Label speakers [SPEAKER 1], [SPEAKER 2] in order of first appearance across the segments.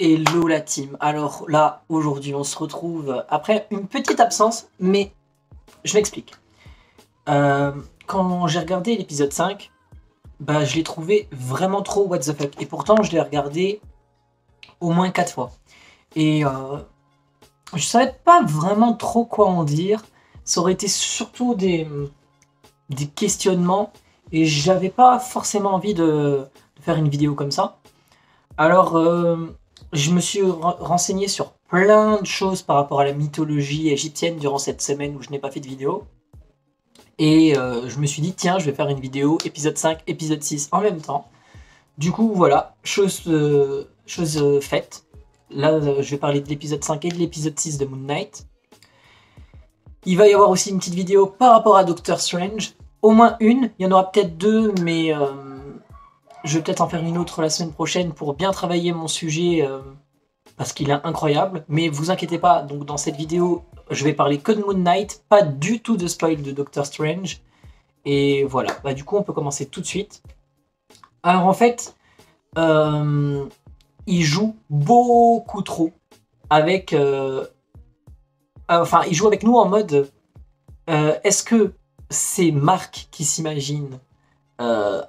[SPEAKER 1] Hello la team. Alors là, aujourd'hui, on se retrouve après une petite absence, mais je m'explique. Quand j'ai regardé l'épisode 5, bah, je l'ai trouvé vraiment trop what the fuck. Et pourtant, je l'ai regardé au moins 4 fois. Et je savais pas vraiment trop quoi en dire. Ça aurait été surtout des questionnements. Et j'avais pas forcément envie de faire une vidéo comme ça. Alors, je me suis renseigné sur plein de choses par rapport à la mythologie égyptienne durant cette semaine où je n'ai pas fait de vidéo. Et je me suis dit, tiens, je vais faire une vidéo épisode 5, épisode 6 en même temps. Du coup, voilà, chose faite. Là, je vais parler de l'épisode 5 et de l'épisode 6 de Moon Knight. Il va y avoir aussi une petite vidéo par rapport à Doctor Strange. Au moins une, il y en aura peut-être deux, mais je vais peut-être en faire une autre la semaine prochaine pour bien travailler mon sujet parce qu'il est incroyable. Mais vous inquiétez pas, donc dans cette vidéo, je vais parler que de Moon Knight, pas du tout de spoil de Doctor Strange. Et voilà, bah, du coup on peut commencer tout de suite. Alors en fait, il joue beaucoup trop avec... enfin, il joue avec nous en mode... est-ce que c'est Marc qui s'imagine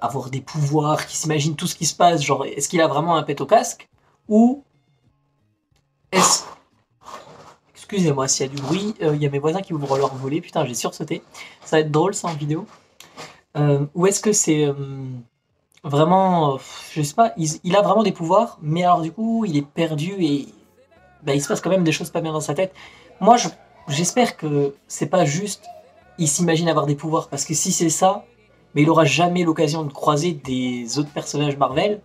[SPEAKER 1] avoir des pouvoirs, qui s'imagine tout ce qui se passe, genre est-ce qu'il a vraiment un pet au casque, ou est-ce... Excusez-moi s'il y a du bruit, il y a mes voisins qui ouvrent leur volet, putain j'ai sursauté, ça va être drôle ça en vidéo. Ou est-ce que c'est vraiment, je sais pas, il a vraiment des pouvoirs, mais alors du coup il est perdu et bah, il se passe quand même des choses pas bien dans sa tête. Moi j'espère que c'est pas juste il s'imagine avoir des pouvoirs, parce que si c'est ça, mais il aura jamais l'occasion de croiser des autres personnages Marvel.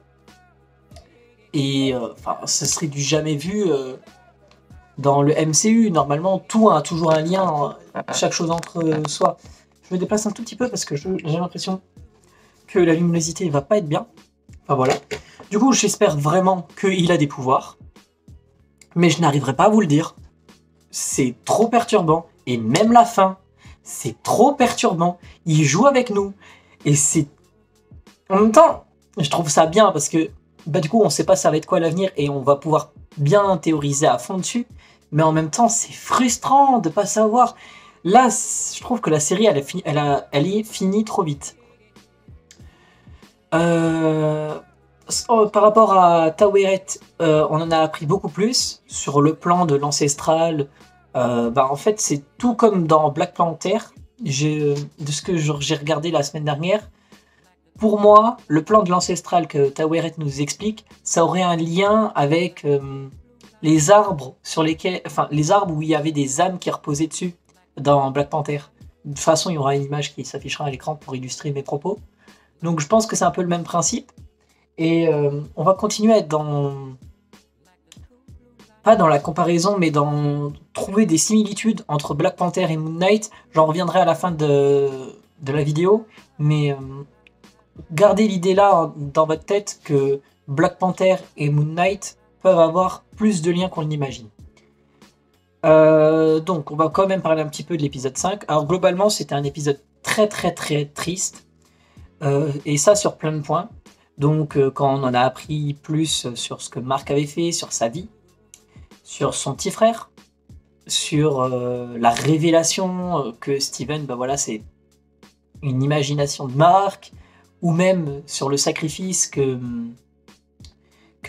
[SPEAKER 1] Et enfin, ce serait du jamais vu dans le MCU. Normalement, tout a toujours un lien, chaque chose entre soi. Je me déplace un tout petit peu parce que j'ai l'impression que la luminosité va pas être bien. Enfin voilà. Du coup, j'espère vraiment qu'il a des pouvoirs. Mais je n'arriverai pas à vous le dire. C'est trop perturbant. Et même la fin, c'est trop perturbant. Il joue avec nous. Et c'est... En même temps, je trouve ça bien parce que bah, du coup, on sait pas ça va être quoi l'avenir et on va pouvoir bien théoriser à fond dessus. Mais en même temps, c'est frustrant de pas savoir. Là, je trouve que la série, elle est finie trop vite. Par rapport à Taweret, on en a appris beaucoup plus sur le plan de l'ancestral. Bah, en fait, c'est tout comme dans Black Panther. De ce que j'ai regardé la semaine dernière, pour moi, le plan de l'ancestral que Taweret nous explique, ça aurait un lien avec les arbres sur lesquels, enfin, les arbres où il y avait des âmes qui reposaient dessus dans Black Panther. De toute façon, il y aura une image qui s'affichera à l'écran pour illustrer mes propos. Donc, je pense que c'est un peu le même principe. Et on va continuer à être dans... Pas dans la comparaison, mais dans trouver des similitudes entre Black Panther et Moon Knight. J'en reviendrai à la fin de la vidéo. Mais gardez l'idée là dans votre tête que Black Panther et Moon Knight peuvent avoir plus de liens qu'on l'imagine. Donc on va quand même parler un petit peu de l'épisode 5. Alors globalement c'était un épisode très triste. Et ça sur plein de points. Donc quand on en a appris plus sur ce que Marc avait fait, sur sa vie, sur son petit frère, sur la révélation que Steven, bah voilà, c'est une imagination de Marc, ou même sur le sacrifice que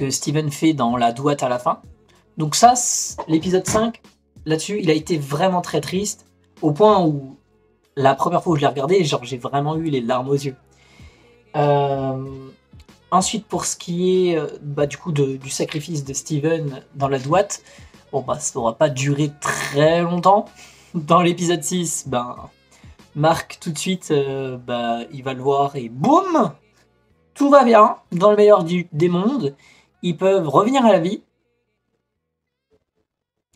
[SPEAKER 1] Steven fait dans la douate à la fin. Donc ça, l'épisode 5, là-dessus, il a été vraiment très triste, au point où la première fois où je l'ai regardé, genre j'ai vraiment eu les larmes aux yeux. Ensuite, pour ce qui est bah, du coup du sacrifice de Steven dans la douate, bon bah ça n'aura pas duré très longtemps. Dans l'épisode 6, ben Marc tout de suite, bah, il va le voir et boum, tout va bien, dans le meilleur des mondes, ils peuvent revenir à la vie.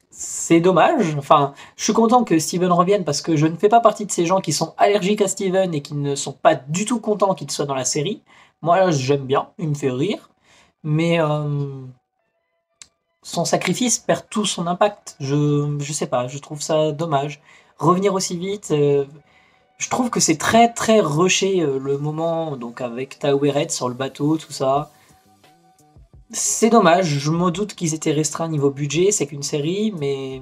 [SPEAKER 1] C'est dommage, enfin, je suis content que Steven revienne parce que je ne fais pas partie de ces gens qui sont allergiques à Steven et qui ne sont pas du tout contents qu'il soit dans la série. Moi, j'aime bien, il me fait rire, mais son sacrifice perd tout son impact. Je sais pas, je trouve ça dommage. Revenir aussi vite, je trouve que c'est très rushé le moment, donc avec Taweret sur le bateau, tout ça. C'est dommage, je me doute qu'ils étaient restreints niveau budget, c'est qu'une série, mais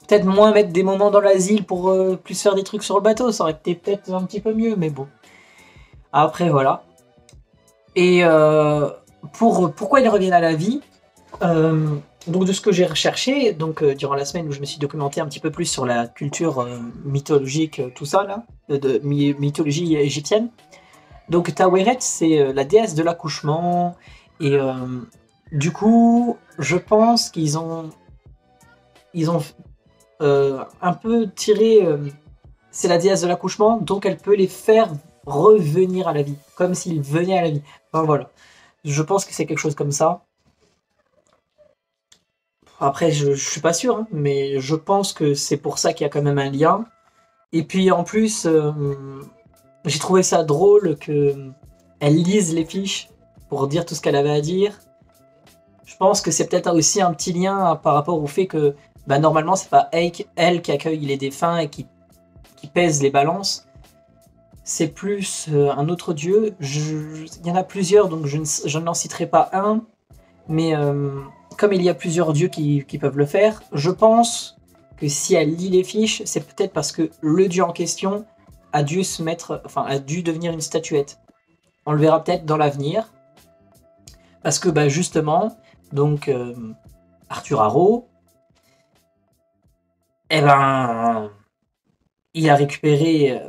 [SPEAKER 1] peut-être moins mettre des moments dans l'asile pour plus faire des trucs sur le bateau, ça aurait été peut-être un petit peu mieux, mais bon. Après, voilà. Et pourquoi ils reviennent à la vie, euh, donc de ce que j'ai recherché, donc durant la semaine où je me suis documenté un petit peu plus sur la culture mythologique, tout ça là, mythologie égyptienne. Donc Taweret, c'est la déesse de l'accouchement, et du coup, je pense qu'ils ont un peu tiré. C'est la déesse de l'accouchement, donc elle peut les faire revenir à la vie, comme s'ils venaient à la vie. Enfin voilà. Je pense que c'est quelque chose comme ça. Après, je suis pas sûr, hein, mais je pense que c'est pour ça qu'il y a quand même un lien. Et puis en plus, j'ai trouvé ça drôle que elle lise les fiches pour dire tout ce qu'elle avait à dire. Je pense que c'est peut-être aussi un petit lien par rapport au fait que bah, normalement, c'est pas elle qui accueille les défunts et qui pèse les balances. C'est plus un autre dieu. Il y en a plusieurs, donc je n'en citerai pas un. Mais comme il y a plusieurs dieux qui peuvent le faire, je pense que si elle lit les fiches, c'est peut-être parce que le dieu en question a dû se mettre, enfin a dû devenir une statuette. On le verra peut-être dans l'avenir, parce que bah, justement, donc Arthur Harrow, eh ben, il a récupéré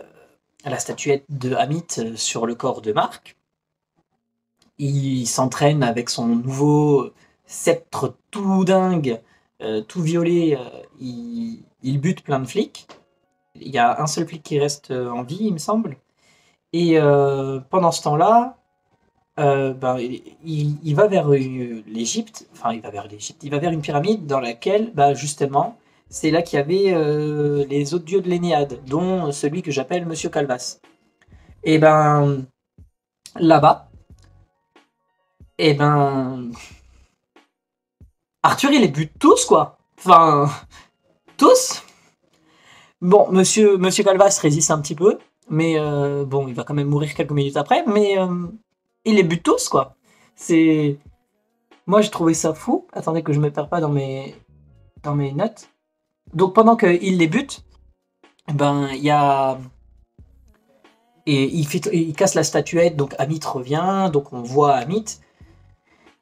[SPEAKER 1] la statuette de Hamit sur le corps de Marc. Il s'entraîne avec son nouveau sceptre tout dingue, tout violet. Il bute plein de flics. Il y a un seul flic qui reste en vie, il me semble. Et pendant ce temps-là, ben, il va vers l'Égypte. Enfin, il va vers l'Égypte. Il va vers une pyramide dans laquelle, bah, justement, c'est là qu'il y avait les autres dieux de l'Énéade, dont celui que j'appelle Monsieur Calvas. Et ben, là-bas, et ben, Arthur, il les bute tous, quoi. Enfin, tous. Bon, Monsieur Calvas résiste un petit peu, mais bon, il va quand même mourir quelques minutes après, mais il les bute tous, quoi. C'est... Moi, j'ai trouvé ça fou. Attendez que je me perds pas dans mes notes. Donc, pendant qu'il les bute, ben, il y a... Et il casse la statuette, donc Amit revient, donc on voit Amit,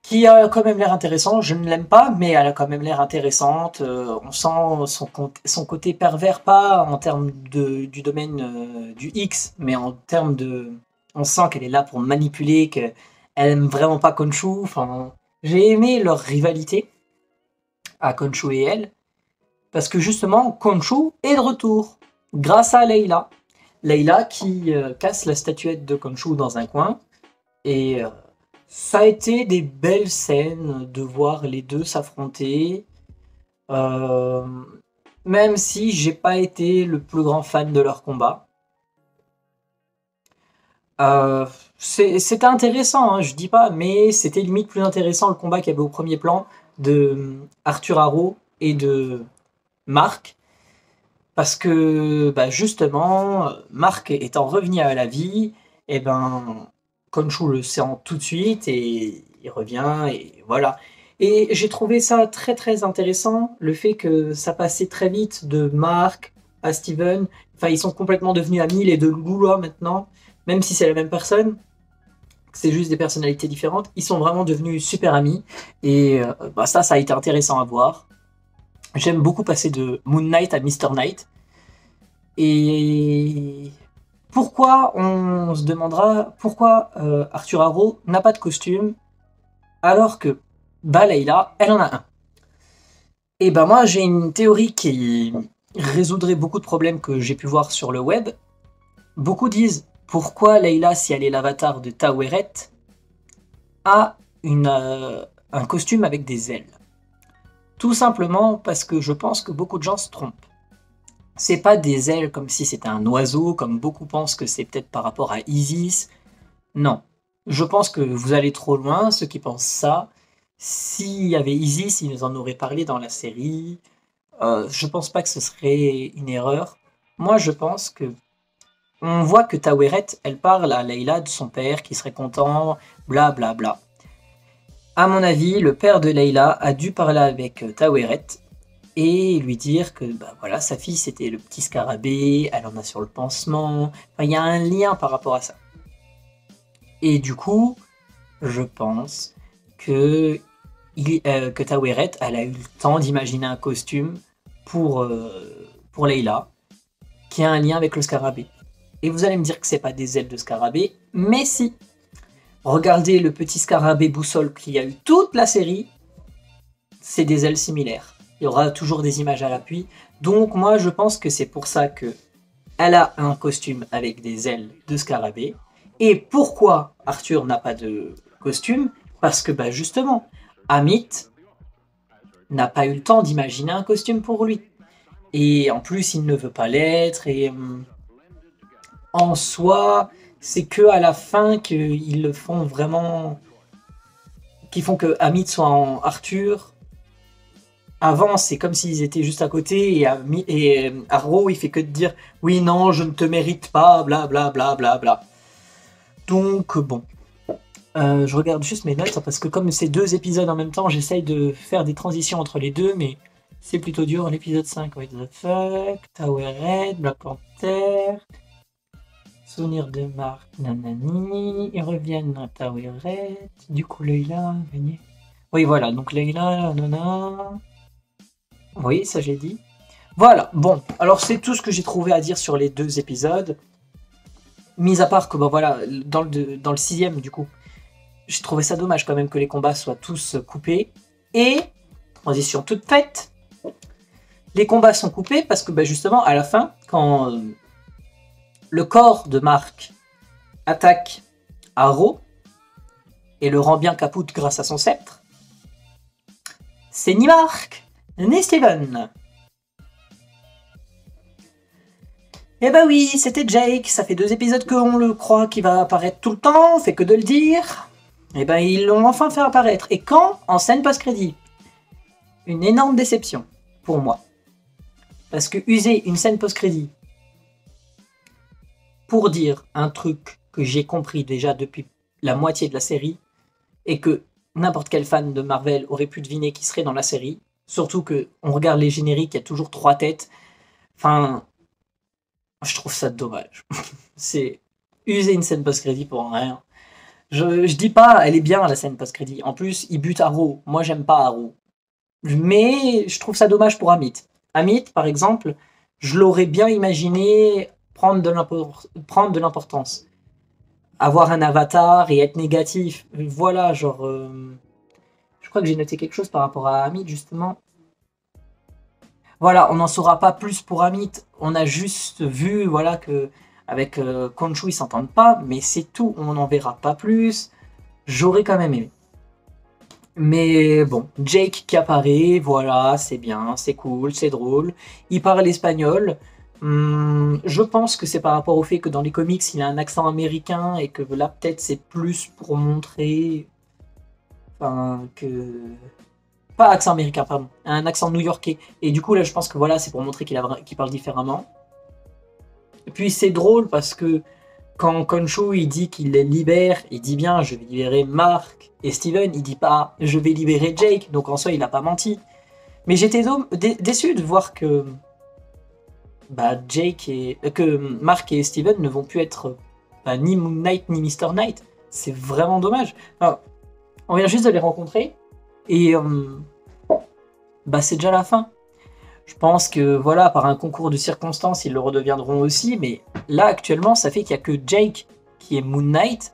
[SPEAKER 1] qui a quand même l'air intéressant. Je ne l'aime pas, mais elle a quand même l'air intéressante. On sent son côté pervers, pas en termes du domaine du X, mais en termes de... On sent qu'elle est là pour manipuler, qu'elle aime vraiment pas Khonshu. Enfin, j'ai aimé leur rivalité à Khonshu et elle, parce que justement, Khonshu est de retour, grâce à Layla. Layla qui casse la statuette de Khonshu dans un coin, et ça a été des belles scènes de voir les deux s'affronter, euh, même si j'ai pas été le plus grand fan de leur combat. Euh, C'était intéressant, hein, je dis pas, mais c'était limite plus intéressant le combat qu'il y avait au premier plan de Arthur Harrow et de Marc, parce que bah, justement, Marc étant revenu à la vie, et ben Khonshu le sent tout de suite et il revient et voilà. Et j'ai trouvé ça très très intéressant, le fait que ça passait très vite de Marc à Steven. Enfin, ils sont complètement devenus amis les deux Loulois maintenant, même si c'est la même personne, c'est juste des personnalités différentes. Ils sont vraiment devenus super amis et bah, ça a été intéressant à voir. J'aime beaucoup passer de Moon Knight à Mr. Knight. Et pourquoi, on se demandera, pourquoi Arthur Harrow n'a pas de costume alors que bah, Layla, elle en a un. Et ben moi j'ai une théorie qui résoudrait beaucoup de problèmes que j'ai pu voir sur le web. Beaucoup disent pourquoi Layla, si elle est l'avatar de Taweret, a un costume avec des ailes. Tout simplement parce que je pense que beaucoup de gens se trompent. C'est pas des ailes comme si c'était un oiseau, comme beaucoup pensent que c'est peut-être par rapport à Isis. Non. Je pense que vous allez trop loin, ceux qui pensent ça. S'il y avait Isis, ils nous en auraient parlé dans la série. Je pense pas que ce serait une erreur. Moi, je pense que on voit que Taweret, elle parle à Layla de son père qui serait content, bla bla bla. À mon avis, le père de Layla a dû parler avec Taweret et lui dire que bah, voilà, sa fille c'était le petit scarabée, elle en a sur le pansement. Enfin, il y a un lien par rapport à ça. Et du coup, je pense que, que Taweret, elle a eu le temps d'imaginer un costume pour Layla qui a un lien avec le scarabée. Et vous allez me dire que c'est pas des ailes de scarabée, mais si. Regardez le petit scarabée boussole qu'il y a eu toute la série, c'est des ailes similaires. Il y aura toujours des images à l'appui. Donc moi je pense que c'est pour ça que elle a un costume avec des ailes de scarabée. Et pourquoi Arthur n'a pas de costume? Parce que bah justement, Amit n'a pas eu le temps d'imaginer un costume pour lui. Et en plus il ne veut pas l'être. Et en soi, c'est que à la fin qu'ils le font vraiment, qui font que Amit soit en Arthur. Avant, c'est comme s'ils étaient juste à côté et Arrow, il fait que de dire oui, non, je ne te mérite pas, bla bla bla bla bla. Donc, bon. Je regarde juste mes notes parce que comme c'est 2 épisodes en même temps, j'essaye de faire des transitions entre les deux, mais c'est plutôt dur. L'épisode 5, what the fuck, Tower Red, Black Panther, Souvenir de Marc, nanani, ils reviennent à Tower Red, du coup Leila, venez. Oui, voilà, donc Leila, nanana. Oui, ça j'ai dit. Voilà, bon, alors c'est tout ce que j'ai trouvé à dire sur les 2 épisodes. Mis à part que, bah voilà, dans le 6e, du coup, j'ai trouvé ça dommage quand même que les combats soient tous coupés. Et, transition toute faite, les combats sont coupés parce que, bah justement, à la fin, quand le corps de Marc attaque Arrow et le rend bien capoute grâce à son sceptre, c'est ni Marc, ni Steven. Eh bah oui, c'était Jake, ça fait 2 épisodes qu'on le croit qu'il va apparaître tout le temps, on fait que de le dire. Eh ben ils l'ont enfin fait apparaître. Et quand? En scène post-crédit. Une énorme déception, pour moi. Parce que user une scène post-crédit pour dire un truc que j'ai compris déjà depuis la moitié de la série, et que n'importe quel fan de Marvel aurait pu deviner qui serait dans la série, surtout que on regarde les génériques, il y a toujours 3 têtes. Enfin, je trouve ça dommage. C'est user une scène post-crédit pour rien. Je dis pas, elle est bien la scène post-crédit. En plus, il bute Arrow. Moi, j'aime pas Arrow. Mais je trouve ça dommage pour Amit. Amit, par exemple, je l'aurais bien imaginé prendre de l'importance. Avoir un avatar et être négatif. Voilà, genre... je crois que j'ai noté quelque chose par rapport à Amit, justement. Voilà, on n'en saura pas plus pour Amit. On a juste vu, voilà, que avec Khonshu, ils s'entendent pas, mais c'est tout. On n'en verra pas plus. J'aurais quand même aimé. Mais bon, Jake qui apparaît, voilà, c'est bien, c'est cool, c'est drôle. Il parle espagnol. Je pense que c'est par rapport au fait que dans les comics, il a un accent américain et que là, peut-être, c'est plus pour montrer... Enfin, que... Pas accent américain, pardon. Un accent new-yorkais. Et du coup, là, je pense que voilà, c'est pour montrer qu'il parle différemment. Et puis, c'est drôle parce que quand Khonshu, il dit qu'il les libère, il dit bien, je vais libérer Mark et Steven. Il dit pas, je vais libérer Jake. Donc, en soi, il n'a pas menti. Mais j'étais déçu de voir que bah, que Mark et Steven ne vont plus être bah, ni Moon Knight ni Mr. Knight. C'est vraiment dommage. Enfin, on vient juste de les rencontrer et bah, c'est déjà la fin. Je pense que voilà, par un concours de circonstances, ils le redeviendront aussi, mais là actuellement, ça fait qu'il n'y a que Jake qui est Moon Knight.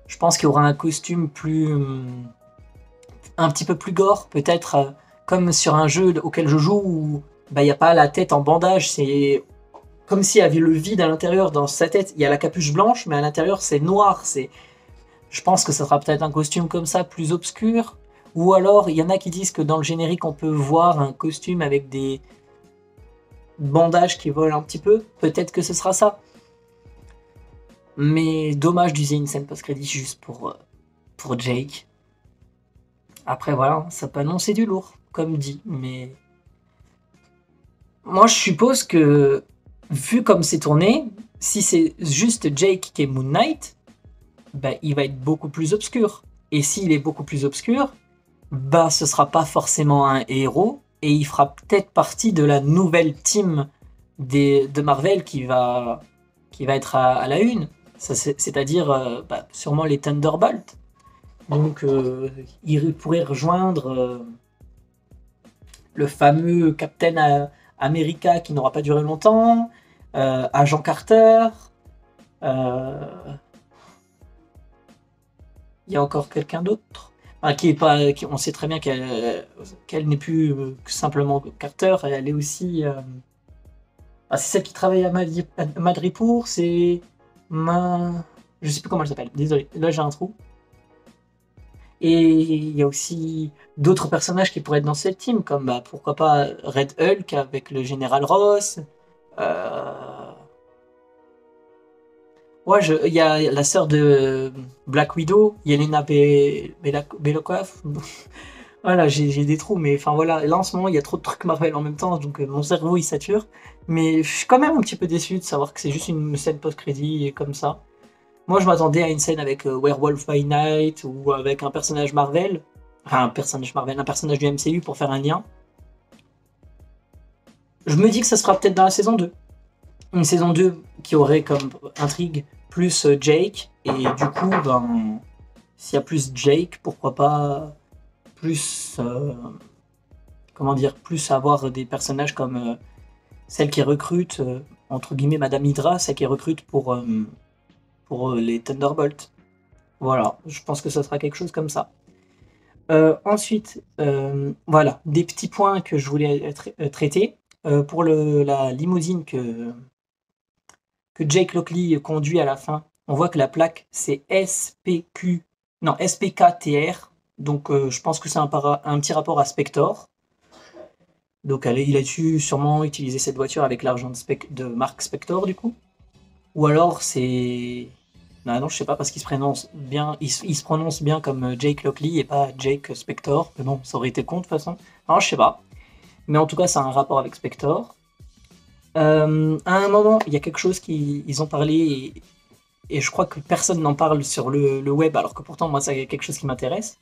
[SPEAKER 1] Je pense qu'il y aura un costume plus un petit peu plus gore, peut-être comme sur un jeu auquel je joue où bah, il n'y a pas la tête en bandage, c'est comme s'il y avait le vide à l'intérieur dans sa tête. Il y a la capuche blanche, mais à l'intérieur c'est noir. Je pense que ça sera peut-être un costume comme ça, plus obscur. Ou alors, il y en a qui disent que dans le générique, on peut voir un costume avec des bandages qui volent un petit peu. Peut-être que ce sera ça. Mais dommage d'user une scène post-crédit juste pour Jake. Après, voilà, ça peut annoncer du lourd, comme dit. Mais moi, je suppose que, vu comme c'est tourné, si c'est juste Jake qui est Moon Knight, bah, il va être beaucoup plus obscur. Et s'il est beaucoup plus obscur, bah ce sera pas forcément un héros, et il fera peut-être partie de la nouvelle team de Marvel qui va être à la une. C'est-à-dire bah, sûrement les Thunderbolts. Donc il pourrait rejoindre le fameux Captain America qui n'aura pas duré longtemps, Agent Carter. Il y a encore quelqu'un d'autre. Enfin, qui est pas, on sait très bien qu'elle n'est plus que simplement Carter. Elle est aussi. C'est celle qui travaille à Madripoor. C'est je sais plus comment elle s'appelle. Désolé. Là j'ai un trou. Et il y a aussi d'autres personnages qui pourraient être dans cette team, comme bah, pourquoi pas Red Hulk avec le général Ross. Euh... Ouais, il y a la sœur de Black Widow, Yelena Belokov. Voilà, j'ai des trous, mais enfin voilà, là en ce moment il y a trop de trucs Marvel en même temps, donc mon cerveau il sature. Mais je suis quand même un petit peu déçu de savoir que c'est juste une scène post-crédit et comme ça. Moi je m'attendais à une scène avec Werewolf by Night ou avec un personnage Marvel, enfin un personnage du MCU pour faire un lien. Je me dis que ça sera peut-être dans la saison 2. Une saison 2 qui aurait comme intrigue plus Jake, et du coup, ben, s'il y a plus Jake, pourquoi pas plus, comment dire, plus avoir des personnages comme celle qui recrute, entre guillemets, Madame Hydra, celle qui recrute pour les Thunderbolts. Voilà, je pense que ça sera quelque chose comme ça. Ensuite, voilà, des petits points que je voulais traiter. Pour la limousine que Jake Lockley conduit à la fin, on voit que la plaque c'est SPQ, non SPKTR, donc je pense que c'est un petit rapport à Spector. Donc il a dû sûrement utiliser cette voiture avec l'argent de Mark Spector du coup. Ou alors c'est... Non, je sais pas, parce qu'il se prononce bien, il se prononce bien comme Jake Lockley et pas Jake Spector. Mais bon, ça aurait été con de toute façon. Non, je sais pas. Mais en tout cas, ça a un rapport avec Spector. À un moment, il y a quelque chose qu'ils ont parlé, et je crois que personne n'en parle sur le web, alors que pourtant, moi, c'est quelque chose qui m'intéresse.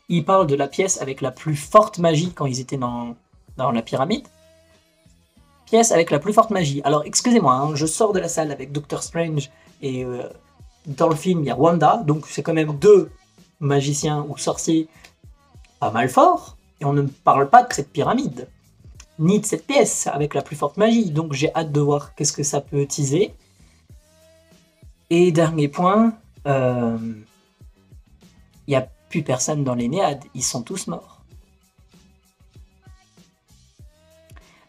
[SPEAKER 1] Ils parlent de la pièce avec la plus forte magie quand ils étaient dans la pyramide. Pièce avec la plus forte magie. Alors, excusez-moi, hein, je sors de la salle avec Doctor Strange, et dans le film, il y a Wanda, donc c'est quand même deux magiciens ou sorciers pas mal forts, et on ne parle pas de cette pyramide, ni de cette pièce avec la plus forte magie, donc j'ai hâte de voir qu'est-ce que ça peut teaser. Et dernier point, il n'y a plus personne dans les Néades, ils sont tous morts.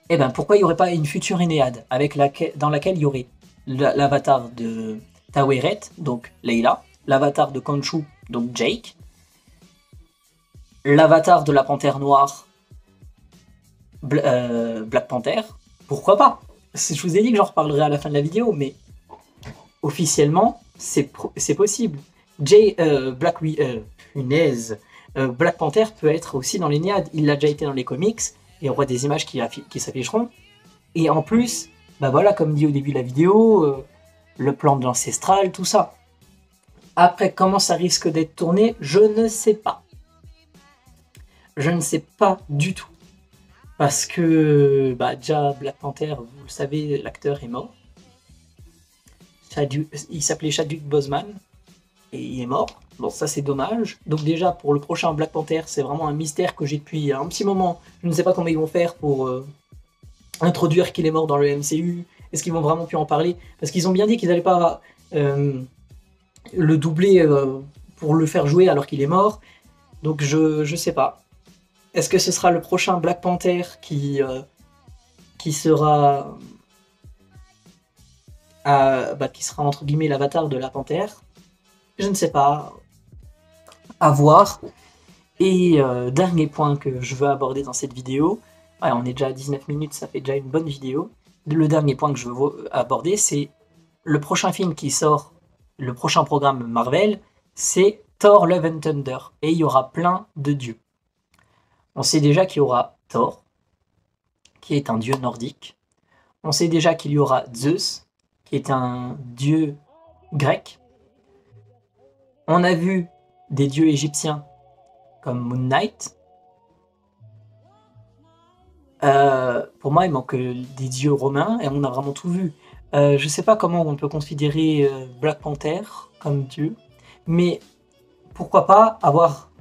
[SPEAKER 1] Et ben pourquoi il n'y aurait pas une future Néade dans laquelle il y aurait l'avatar de Taweret, donc Leila, l'avatar de Khonshu, donc Jake, l'avatar de la Panthère Noire, Black Panther, pourquoi pas? Je vous ai dit que j'en reparlerai à la fin de la vidéo, mais officiellement, c'est possible. Black Panther peut être aussi dans les Néades. Il l'a déjà été dans les comics, et on voit des images qui s'afficheront. Et en plus, bah voilà, comme dit au début de la vidéo, le plan de l'ancestral, tout ça. Après, comment ça risque d'être tourné, je ne sais pas. Je ne sais pas du tout. Parce que, bah, déjà, Black Panther, vous le savez, l'acteur est mort. Il s'appelait Chadwick Boseman, et il est mort. Bon, ça c'est dommage. Donc déjà, pour le prochain Black Panther, c'est vraiment un mystère que j'ai depuis un petit moment. Je ne sais pas comment ils vont faire pour introduire qu'il est mort dans le MCU. Est-ce qu'ils vont vraiment plus en parler? Parce qu'ils ont bien dit qu'ils n'allaient pas le doubler pour le faire jouer alors qu'il est mort. Donc je sais pas. Est-ce que ce sera le prochain Black Panther qui sera qui sera entre guillemets l'avatar de la panthère? Je ne sais pas. À voir. Et dernier point que je veux aborder dans cette vidéo. Ouais, on est déjà à 19 minutes, ça fait déjà une bonne vidéo. Le dernier point que je veux aborder, c'est le prochain film qui sort, le prochain programme Marvel, c'est Thor Love and Thunder. Et il y aura plein de dieux. On sait déjà qu'il y aura Thor, qui est un dieu nordique. On sait déjà qu'il y aura Zeus, qui est un dieu grec. On a vu des dieux égyptiens comme Moon Knight, pour moi il manque des dieux romains et on a vraiment tout vu. Je sais pas comment on peut considérer Black Panther comme dieu, mais pourquoi pas avoir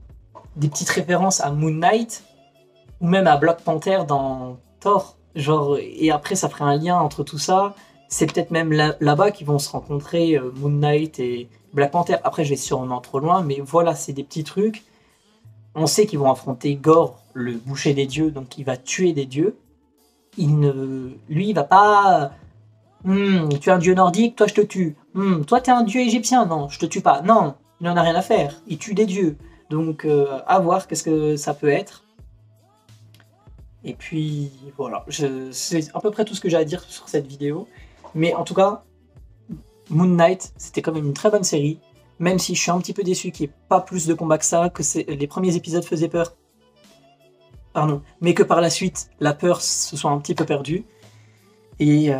[SPEAKER 1] des petites références à Moon Knight ou même à Black Panther dans Thor, genre, et après ça ferait un lien entre tout ça. C'est peut-être même là-bas qu'ils vont se rencontrer, Moon Knight et Black Panther. Après, je vais sûrement trop loin, mais voilà, c'est des petits trucs. On sait qu'ils vont affronter Gore, le boucher des dieux, donc il va tuer des dieux. Lui, il va pas. Tu es un dieu nordique, toi je te tue. Toi t'es un dieu égyptien, non, je te tue pas. Non, il en a rien à faire. Il tue des dieux. Donc, à voir qu'est-ce que ça peut être. Et puis voilà, c'est à peu près tout ce que j'ai à dire sur cette vidéo. Mais en tout cas, Moon Knight, c'était quand même une très bonne série. Même si je suis un petit peu déçu qu'il n'y ait pas plus de combats que ça, que les premiers épisodes faisaient peur. Pardon. Mais que par la suite, la peur se soit un petit peu perdue. Et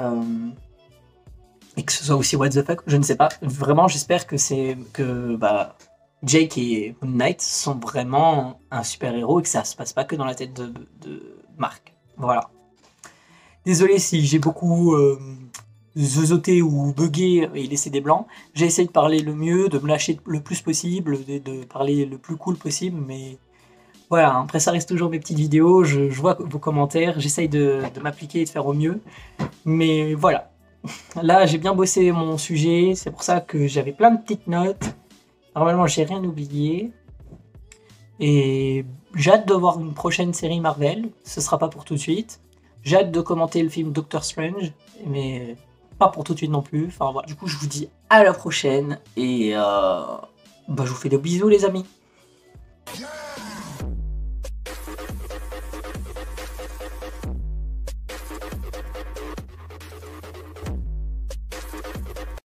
[SPEAKER 1] que ce soit aussi what the fuck, je ne sais pas. Vraiment, j'espère que Jake et Moon Knight sont vraiment un super héros et que ça se passe pas que dans la tête de Mark. Voilà. Désolé si j'ai beaucoup zozoté ou bugué et laissé des blancs. J'ai essayé de parler le mieux, de me lâcher le plus possible, de parler le plus cool possible, mais voilà, après ça reste toujours mes petites vidéos, je vois vos commentaires, j'essaye de m'appliquer et de faire au mieux, mais voilà. Là, j'ai bien bossé mon sujet, c'est pour ça que j'avais plein de petites notes. Normalement, j'ai rien oublié. Et j'ai hâte de voir une prochaine série Marvel. Ce sera pas pour tout de suite. J'ai hâte de commenter le film Doctor Strange, mais pas pour tout de suite non plus. Enfin voilà. Du coup, je vous dis à la prochaine et je vous fais des bisous les amis.